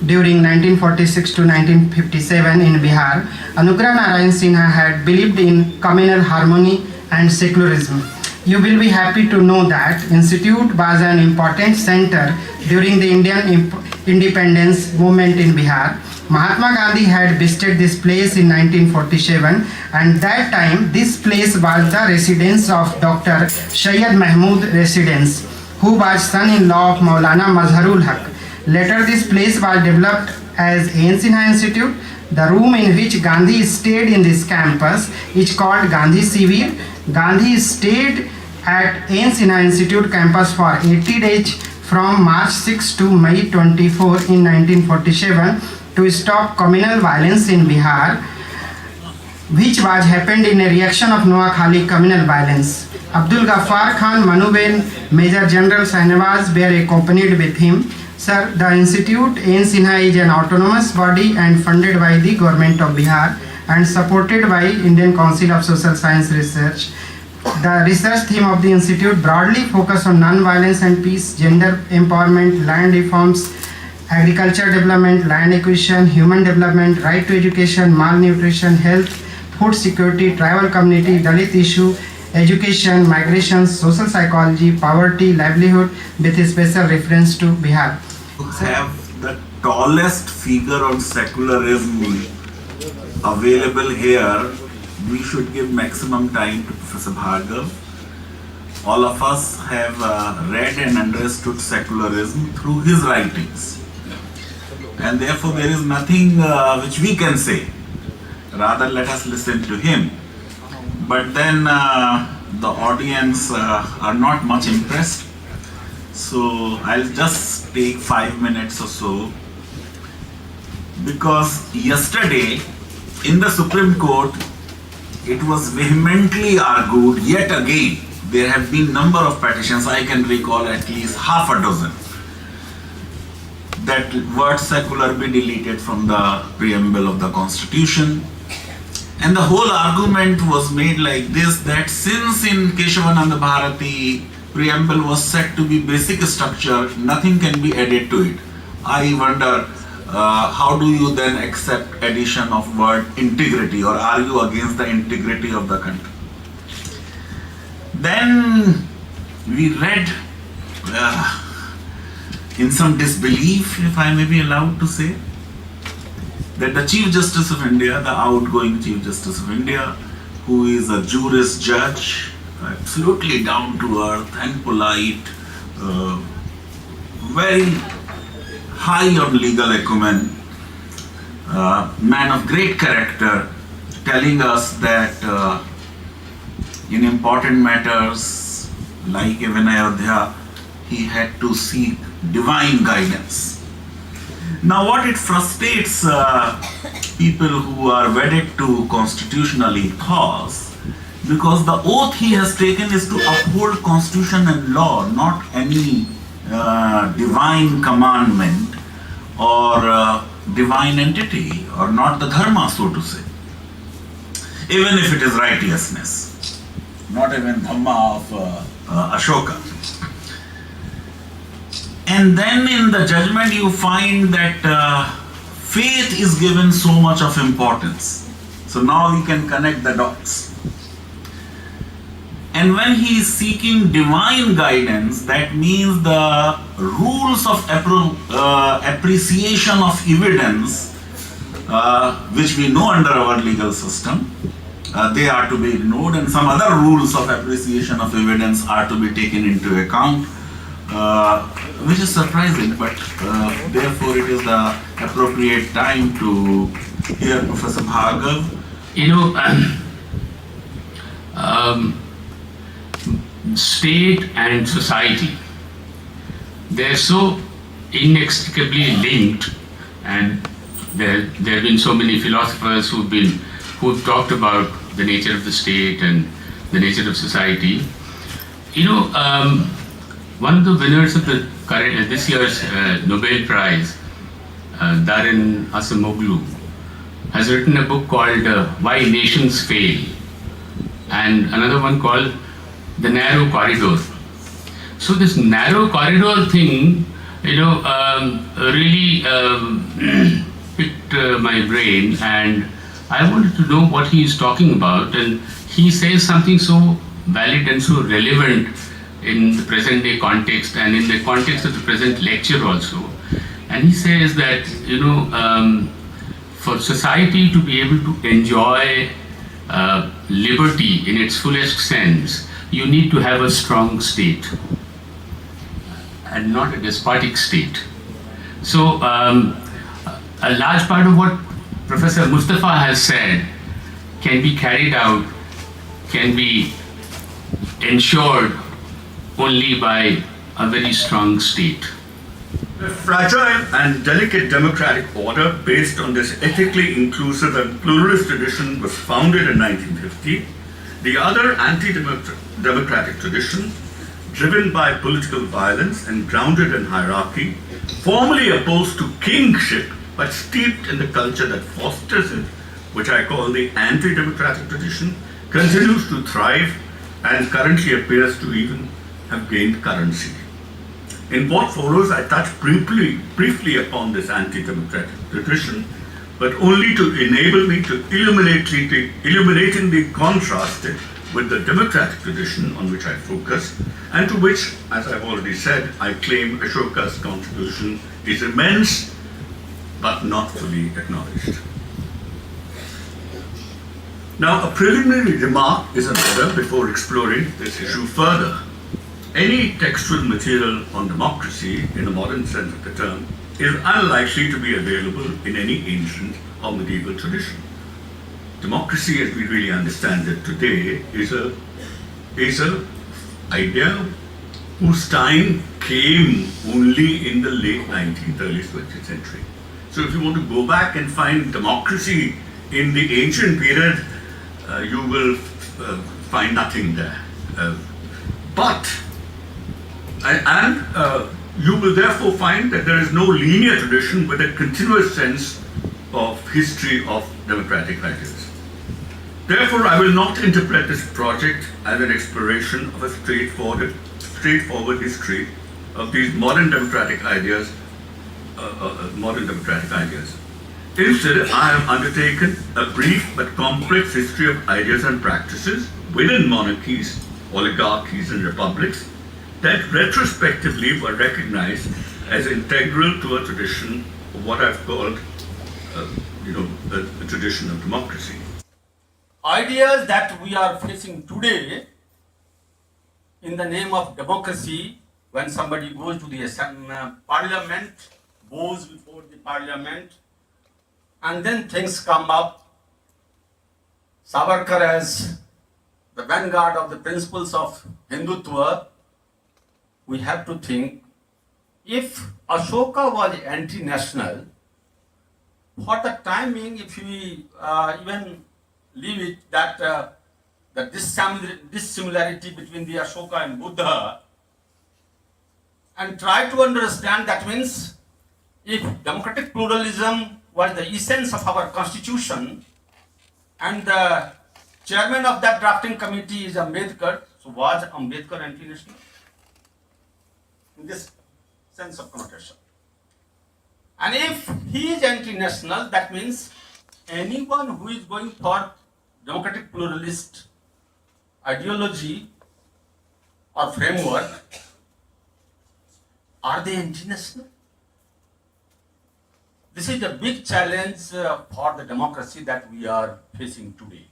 During 1946 to 1957 in Bihar, Anugrah Narayan Sinha had believed in communal harmony and secularism. You will be happy to know that Institute was an important center during the Indian independence movement in Bihar. Mahatma Gandhi had visited this place in 1947, and that time this place was the residence of Dr. Syed Mahmood Residence, who was son-in-law of Maulana Mazharul Haq. Later this place was developed as A.N. Sinha Institute. The room in which Gandhi stayed in this campus is called Gandhi Sivir. Gandhi stayed at A.N. Sinha Institute campus for 80 days from March 6 to May 24 in 1947 to stop communal violence in Bihar, which was happened in a reaction of Noakhali communal violence. Abdul Ghaffar Khan, Manuben, Major General Sahnawaz were accompanied with him. Sir, the Institute A.N. Sinha is an autonomous body and funded by the Government of Bihar and supported by Indian Council of Social Science Research. The research theme of the Institute broadly focus on non-violence and peace, gender empowerment, land reforms, agriculture development, land acquisition, human development, right to education, malnutrition, health, food security, tribal community, Dalit issue, education, migration, social psychology, poverty, livelihood, with a special reference to Bihar. Have the tallest figure on secularism available here, we should give maximum time to Professor Bhargava. All of us have read and understood secularism through his writings, and therefore there is nothing which we can say. Rather, let us listen to him. But then the audience are not much impressed, so I'll just take 5 minutes or so, because yesterday in the Supreme Court it was vehemently argued yet again. There have been number of petitions, I can recall at least half a dozen, that word secular be deleted from the preamble of the Constitution. And the whole argument was made like this, that since in Keshavananda Bharati preamble was said to be basic structure, nothing can be added to it. I wonder how do you then accept addition of word integrity, or are you against the integrity of the country? Then we read in some disbelief, if I may be allowed to say, that the Chief Justice of India, the outgoing Chief Justice of India, who is a juris judge, absolutely down to earth and polite, very high on legal acumen, man of great character, telling us that in important matters like even Ayodhya, he had to seek divine guidance. Now what it frustrates people who are wedded to constitutional ethos, because the oath he has taken is to uphold constitution and law, not any divine commandment or divine entity, or not the dharma, so to say, even if it is righteousness, not even dhamma of Ashoka. And then in the judgment you find that faith is given so much of importance. So now we can connect the dots. And when he is seeking divine guidance, that means the rules of appreciation of evidence, which we know under our legal system, they are to be ignored, and some other rules of appreciation of evidence are to be taken into account, which is surprising, but therefore it is the appropriate time to hear Professor Bhargava. You know, um, state and society, they're so inextricably linked, and there have been so many philosophers who've talked about the nature of the state and the nature of society. One of the winners of the this year's Nobel Prize, Darren Acemoglu, has written a book called Why Nations Fail, and another one called The Narrow Corridor. So this narrow corridor thing, really picked my brain, and I wanted to know what he is talking about. And he says something so valid and so relevant in the present day context and in the context of the present lecture also. And he says that, for society to be able to enjoy liberty in its fullest sense, you need to have a strong state and not a despotic state. So a large part of what Professor Mustafa has said can be carried out, can be ensured only by a very strong state. A fragile and delicate democratic order based on this ethically inclusive and pluralist tradition was founded in 1950. The other anti-democratic tradition, driven by political violence and grounded in hierarchy, formally opposed to kingship but steeped in the culture that fosters it, which I call the anti-democratic tradition, continues to thrive and currently appears to even have gained currency. In what follows, I touch briefly upon this anti-democratic tradition, but only to enable me to illuminatingly contrast it with the democratic tradition on which I focus, and to which, as I've already said, I claim Ashoka's contribution is immense, but not fully acknowledged. Now, a preliminary remark is in order before exploring this issue further. Any textual material on democracy, in a modern sense of the term, is unlikely to be available in any ancient or medieval tradition. Democracy, as we really understand it today, is a idea whose time came only in the late 19th, early 20th century. So if you want to go back and find democracy in the ancient period, you will find nothing there. You will therefore find that there is no linear tradition with a continuous sense of history of democratic ideas. Therefore, I will not interpret this project as an exploration of a straightforward history of these modern democratic ideas. Instead, I have undertaken a brief but complex history of ideas and practices within monarchies, oligarchies, and republics that retrospectively were recognized as integral to a tradition of what I've called, a tradition of democracy. Ideas that we are facing today in the name of democracy, when somebody goes to the parliament, goes before the parliament, and then things come up. Savarkar, as the vanguard of the principles of Hindutva, we have to think, if Ashoka was anti-national, for the time being, if we even leave it that dissimilarity between the Ashoka and Buddha, and try to understand, that means if democratic pluralism was the essence of our constitution and the chairman of that drafting committee is Ambedkar, so was Ambedkar anti-national? In this sense of connotation. And if he is anti-national, that means anyone who is going for democratic pluralist ideology or framework, are they anti-national? This is a big challenge for the democracy that we are facing today.